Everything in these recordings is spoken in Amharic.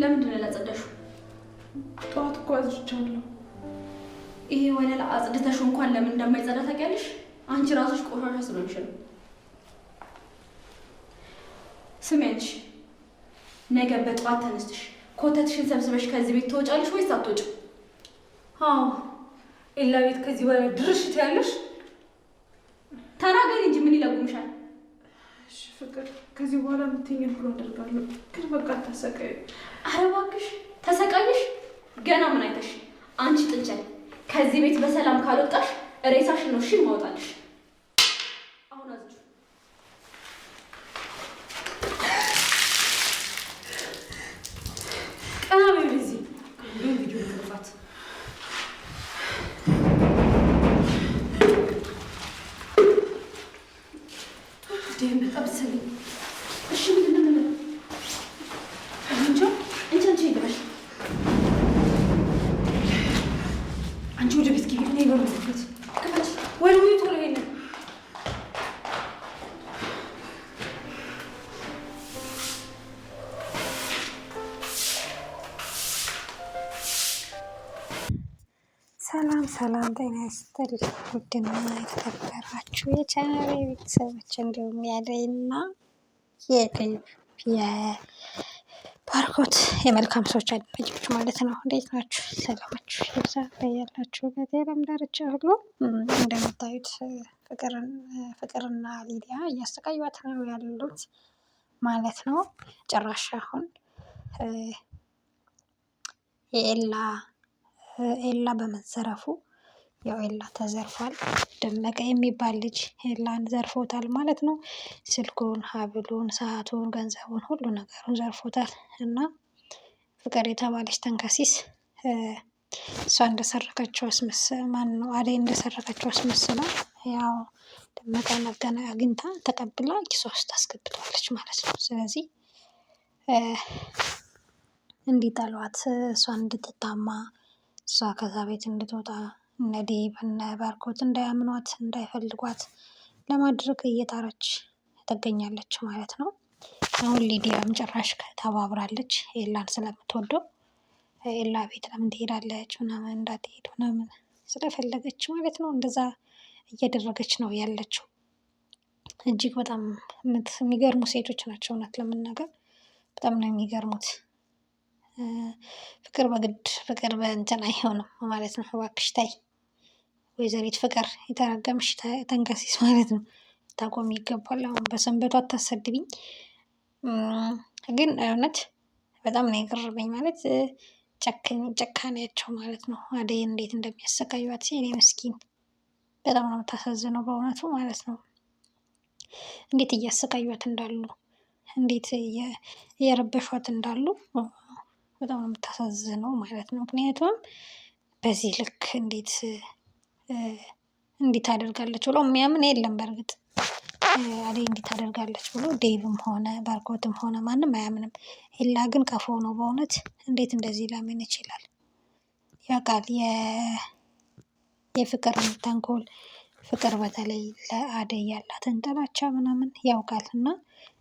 ለምንድን ነው ያጸዳሽው? ጠዋት እኮ አጽድቻለሁ። ይሄ ወለላ አጽድተሽው እንኳን ለምን እንደማይጸዳ ታውቂያለሽ? አንቺ ራስሽ ቆሻሻ ስለሆንሽ ነው። ስሚ አንቺ፣ ነገ በጠዋት ተነስተሽ ኮተትሽን ሰብስበሽ ከዚህ ቤት ትወጫለሽ ወይስ አትወጪም? አዎ፣ ኤላ ቤት ከዚህ በላይ ድርሽ ትያለሽ? ተናገሪ እንጂ ምን ይለጉምሻል? እሺ ፍቅር፣ ከዚህ በኋላ የምትይኝ ሁሉ አደርጋለሁ፣ ግን በቃ አታሰቃይ። ኧረ እባክሽ ተሰቃይሽ። ገና ምን አይተሽ? አንቺ ጥንቸል፣ ከዚህ ቤት በሰላም ካልወጣሽ ሬሳሽን ነው እሺ ማውጣልሽ። አሁን አዝጁ። ቀና በይ ወደዚህ። ቪዲዮ ልክፋት። ደም በጣም ሰለኝ። እሺ ምንድን ነው የምለው? እንጃ አንቺ ይልበሽ። አንቺ ወደ ቤት ግቢ። እኔ በሩበት ክፈች ወይ ወይ ቶሎ የለም። ሰላም ሰላም፣ ጤና ይስጥልኝ ውድና የተከበራችሁ የቻናሌ ቤተሰቦች እንዲሁም የአደይና የባርኮት የመልካም ሰዎች አድናቂዎች ማለት ነው። እንዴት ናችሁ? ሰላማችሁ ይብዛ በያላችሁበት የዓለም ዳርቻ ሁሉ። እንደምታዩት ፍቅርና ሊዲያ እያሰቃዩት ነው ያሉት ማለት ነው። ጭራሽ አሁን ኤላ በመዘረፉ ያው ኤላ ተዘርፏል። ደመቀ የሚባል ልጅ ኤላን ዘርፎታል ማለት ነው። ስልኩን፣ ሀብሉን፣ ሰዓቱን፣ ገንዘቡን፣ ሁሉ ነገሩን ዘርፎታል እና ፍቅር የተባለች ተንከሲስ እሷ እንደሰረቀችው አደይ እንደሰረቀችው አስመስላ ያው ደመቀን አግኝታ ተቀብላ ኪሷ ውስጥ አስገብተዋለች ማለት ነው። ስለዚህ እንዲጠሏት እሷ እንድትታማ እሷ ከዛ ቤት እንድትወጣ እነ ዴብ እነ ባርኮት እንዳያምኗት እንዳይፈልጓት ለማድረግ እየጣረች ትገኛለች ማለት ነው። አሁን ሊዲያም ጭራሽ ተባብራለች ኤላን ስለምትወደው ኤላ ቤት ለምን ትሄዳለች ምናምን እንዳትሄድ ምናምን ስለፈለገች ማለት ነው። እንደዛ እያደረገች ነው ያለችው። እጅግ በጣም የሚገርሙ ሴቶች ናቸው። እውነት ለመናገር በጣም ነው የሚገርሙት። ፍቅር በግድ ፍቅር በእንትን አይሆንም ማለት ነው። እባክሽ ታይ ወይዘሪት ፍቅር የተረገምሽ ተንከሲስ ማለት ነው። ታቆም ይገባል። አሁን በሰንበቱ አታሰድብኝ። ግን እውነት በጣም ነው የገረመኝ ማለት ጨካኔያቸው ማለት ነው። አደይ እንዴት እንደሚያሰቃዩት ሲኔ ምስኪን በጣም ነው የምታሳዝነው በእውነቱ ማለት ነው። እንዴት እያሰቃዩት እንዳሉ እንዴት እየረበሿት እንዳሉ በጣም ነው የምታሳዝነው ማለት ነው። ምክንያቱም በዚህ ልክ እንዴት ታደርጋለች ብሎ የሚያምን የለም። በእርግጥ አደይ እንዴት ታደርጋለች ብሎ ዴቭም ሆነ ባርኮትም ሆነ ማንም አያምንም። ኤላ ግን ቀፎ ነው በእውነት። እንዴት እንደዚህ ሊያምን ይችላል? ያውቃል የፍቅርን ተንኮል፣ ፍቅር በተለይ ለአደይ ያላትን ጥላቻ ምናምን ያውቃል እና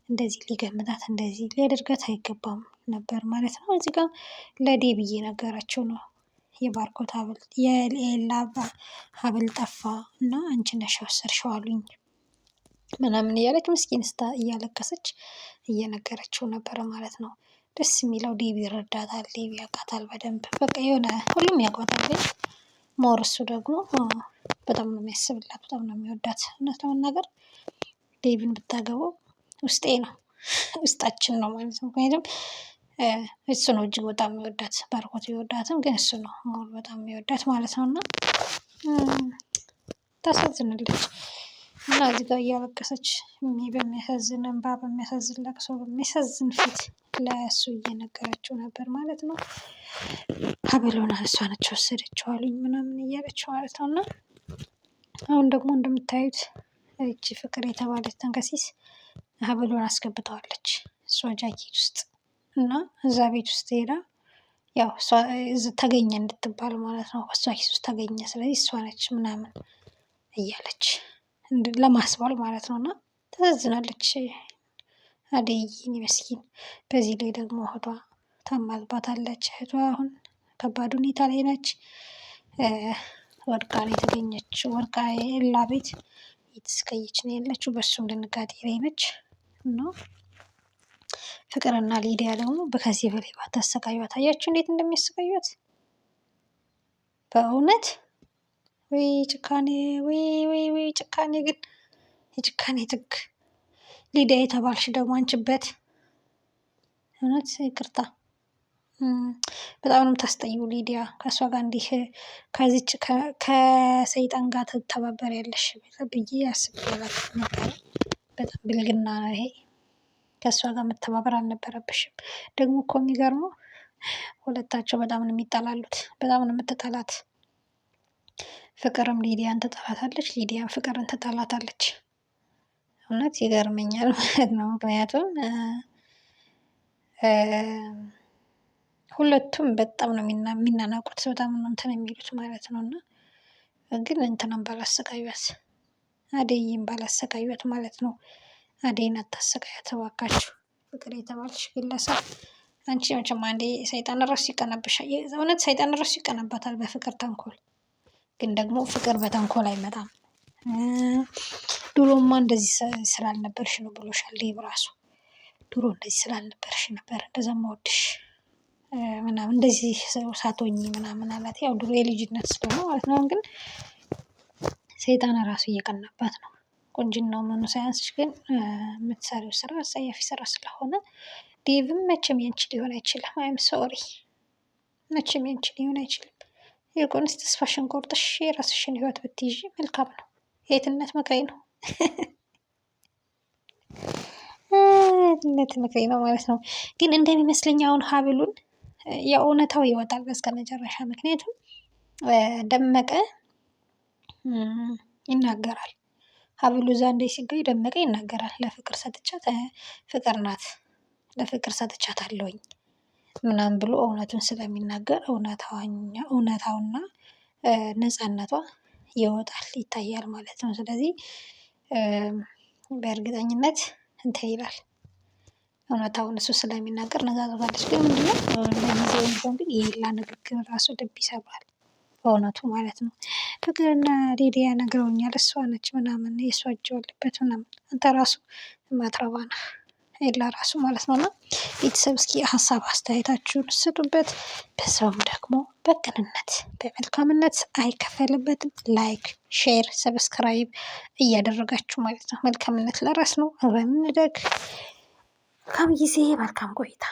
እንደዚህ ሊገምታት እንደዚህ ሊያደርጋት አይገባም ነበር ማለት ነው። እዚህ ጋር ለዴብ እየነገራቸው ነው የባርኮት ሀብል የኤላ ሀብል ጠፋ እና አንቺ ነሽ የወሰድሽው አሉኝ ምናምን እያለች ምስኪን እያለቀሰች እየነገረችው ነበረ ማለት ነው። ደስ የሚለው ዴብ ይረዳታል፣ ዴብ ያውቃታል በደንብ በቃ የሆነ ሁሉም ያውቃታል። ሞር እሱ ደግሞ በጣም ነው የሚያስብላት፣ በጣም ነው የሚወዳት። እውነት ለመናገር ዴብን ብታገባው ውስጤ ነው ውስጣችን ነው ማለት ነው። ምክንያቱም እሱ ነው እጅግ በጣም የሚወዳት። ባርኮት ቢወዳትም ግን እሱ ነው ሞር በጣም የሚወዳት ማለት ነው። እና ታሳዝናለች እና እዚህ ጋር እያለቀሰች በሚያሳዝን እንባ፣ በሚያሳዝን ለቅሶ፣ በሚያሳዝን ፊት ለእሱ እየነገረችው ነበር ማለት ነው። ሀብሉን እሷ ነች ወሰደችው አሉኝ ምናምን እያለችው ማለት ነው። እና አሁን ደግሞ እንደምታዩት እቺ ፍቅር የተባለች ተንከሲስ ሀብሉን አስገብተዋለች እሷ ጃኬት ውስጥ እና እዛ ቤት ውስጥ ሄዳ ያው እሷ ተገኘ እንድትባል ማለት ነው። እሷ ኪስ ውስጥ ተገኘ ስለዚህ እሷ ነች ምናምን እያለች ለማስባል ማለት ነው። እና ታሳዝናለች አደይ ምስኪን። በዚህ ላይ ደግሞ እህቷ ታማልባታለች። እህቷ አሁን ከባድ ሁኔታ ላይ ነች። ወድቃ ነው የተገኘች። ወድቃ የኤላ ቤት እየተሰቃየች ነው ያለችው። በሱም ድንጋጤ ላይ ነች እና ፍቅርና ሊዲያ ደግሞ ከዚህ በላይ ባታሰቃዩት። አያችሁ እንዴት እንደሚያሰቃዩት በእውነት ወይ ጭካኔ! ወይ ጭካኔ! ግን የጭካኔ ጥግ። ሊዲያ የተባልሽ ደግሞ አንቺበት እውነት ይቅርታ። በጣም ነው የምታስጠይው ሊዲያ። ከእሷ ጋር እንዲህ ከዚች ከሰይጣን ጋር ትተባበሪያለሽ ብዬ አስቤ አላውቅም ነበረ። በጣም ብልግና ነው ይሄ። ከእሷ ጋር መተባበር አልነበረብሽም። ደግሞ እኮ የሚገርመው ሁለታቸው በጣም ነው የሚጠላሉት። በጣም ነው የምትጠላት። ፍቅርም ሊዲያን ትጠላታለች፣ ሊዲያም ፍቅርን ትጠላታለች። እውነት ይገርመኛል ማለት ነው። ምክንያቱም ሁለቱም በጣም ነው የሚናናቁት፣ በጣም ነው እንትን የሚሉት ማለት ነው። እና ግን እንትናም ባላሰቃዩት፣ አደይም ባላሰቃዩት ማለት ነው። አደይን አታሰቃያት እባካችሁ። ፍቅር የተባልሽ ግለሰብ አንቺ መቼም አንዴ ሰይጣን ራሱ ይቀናብሻል። እውነት ሰይጣን ራሱ ይቀናባታል በፍቅር ተንኮል። ግን ደግሞ ፍቅር በተንኮል አይመጣም። ድሮማ እንደዚህ ስላልነበርሽ ነው ብሎሻል ዴቭ ራሱ። ድሮ እንደዚህ ስላልነበርሽ ነበር እንደዛ የምወድሽ ምናምን እንደዚህ ሳትሆኚ ምናምን አላት። ያው ድሮ የልጅነት ስለሆነ ማለት ነው። ግን ሰይጣን ራሱ እየቀናባት ነው። ቁንጅናው ምኑ ሳያንስሽ ግን የምትሰሪው ስራ አጸያፊ ስራ ስለሆነ ዴቭም መቼም ያንቺ ሊሆን አይችልም። አይም ሶሪ መቼም ያንቺ ሊሆን አይችልም። ይልቁንስ ተስፋሽን ቆርጠሽ የራስሽን ህይወት ብትይዢ መልካም ነው። የትነት ምክሬ ነው። የትነት ምክሬ ነው ማለት ነው። ግን እንደሚመስለኝ አሁን ሀብሉን የእውነታው ይወጣል በስከ መጨረሻ። ምክንያቱም ደመቀ ይናገራል። ሀብሉ እዛ እንደ ሲገኝ ደመቀ ይናገራል። ለፍቅር ሰጥቻት ፍቅር ናት ለፍቅር ሰጥቻት አለውኝ ምናምን ብሎ እውነቱን ስለሚናገር እውነታውና ነፃነቷ ይወጣል ይታያል ማለት ነው። ስለዚህ በእርግጠኝነት እንትን ይላል። እውነታውን እሱ ስለሚናገር ነፃ ትወጣለች። ግን ምንድነው ለጊዜው ቢሆን ግን የኤላ ንግግር ራሱ ልብ ይሰብራል በእውነቱ ማለት ነው። ፍቅርና ሊዲያ ነግረውኛል እሷ ነች ምናምን የእሷ እጅ አለበት ምናምን። አንተ ራሱ ማትረባ ነህ ኤላ ራሱ ማለት ነው። እና ቤተሰብ እስኪ ሀሳብ አስተያየታችሁን ስጡበት። በሰውም ደግሞ በቅንነት በመልካምነት አይከፈልበትም። ላይክ፣ ሼር፣ ሰብስክራይብ እያደረጋችሁ ማለት ነው። መልካምነት ለራስ ነው። አብረን እንደግ። መልካም ጊዜ፣ መልካም ቆይታ